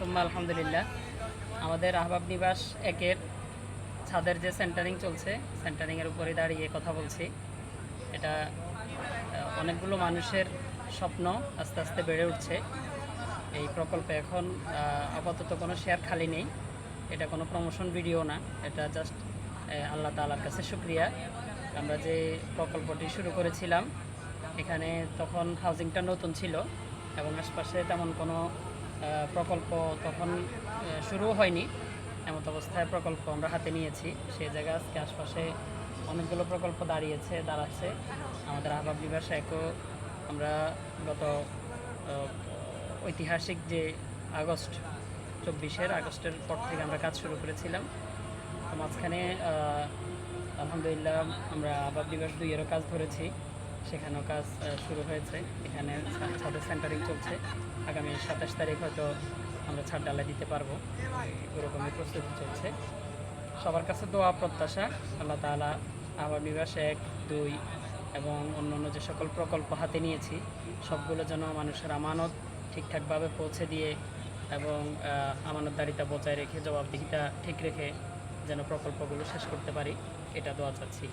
সুম্মা আলহামদুলিল্লাহ। আমাদের আহবাব নিবাস একের ছাদের যে সেন্টারিং চলছে, সেন্টারিংয়ের উপরে দাঁড়িয়ে কথা বলছি। এটা অনেকগুলো মানুষের স্বপ্ন আস্তে আস্তে বেড়ে উঠছে। এই প্রকল্পে এখন আপাতত কোনো শেয়ার খালি নেই। এটা কোনো প্রমোশন ভিডিও না, এটা জাস্ট আল্লাহ তাআলার কাছে শুকরিয়া। আমরা যে প্রকল্পটি শুরু করেছিলাম, এখানে তখন হাউজিংটা নতুন ছিল এবং আশপাশে তেমন কোনো প্রকল্প তখন শুরুও হয়নি। এমত অবস্থায় প্রকল্প আমরা হাতে নিয়েছি। সেই জায়গায় আজকে আশপাশে অনেকগুলো প্রকল্প দাঁড়াচ্ছে। আমাদের আহবাব নিবাস একও আমরা গত ঐতিহাসিক যে আগস্ট 24 আগস্টের পর থেকে আমরা কাজ শুরু করেছিলাম। তো মাঝখানে আলহামদুলিল্লাহ আমরা আহবাব নিবাস 2-এরও কাজ ধরেছি, সেখানেও কাজ শুরু হয়েছে। এখানে ছাদের সেন্টারিং চলছে। আগামী 27 তারিখ হয়তো আমরা ছাদ ডালাই দিতে পারবো, ওরকমই প্রস্তুতি চলছে। সবার কাছে দোয়া প্রত্যাশা, আল্লাহ তাআলা আহবাব নিবাস 1, 2 এবং অন্যান্য যে সকল প্রকল্প হাতে নিয়েছি সবগুলো যেন মানুষের আমানত ঠিকঠাকভাবে পৌঁছে দিয়ে এবং আমানতদারিতা বজায় রেখে, জবাবদিহিতা ঠিক রেখে যেন প্রকল্পগুলো শেষ করতে পারি, এটা দোয়া চাচ্ছি।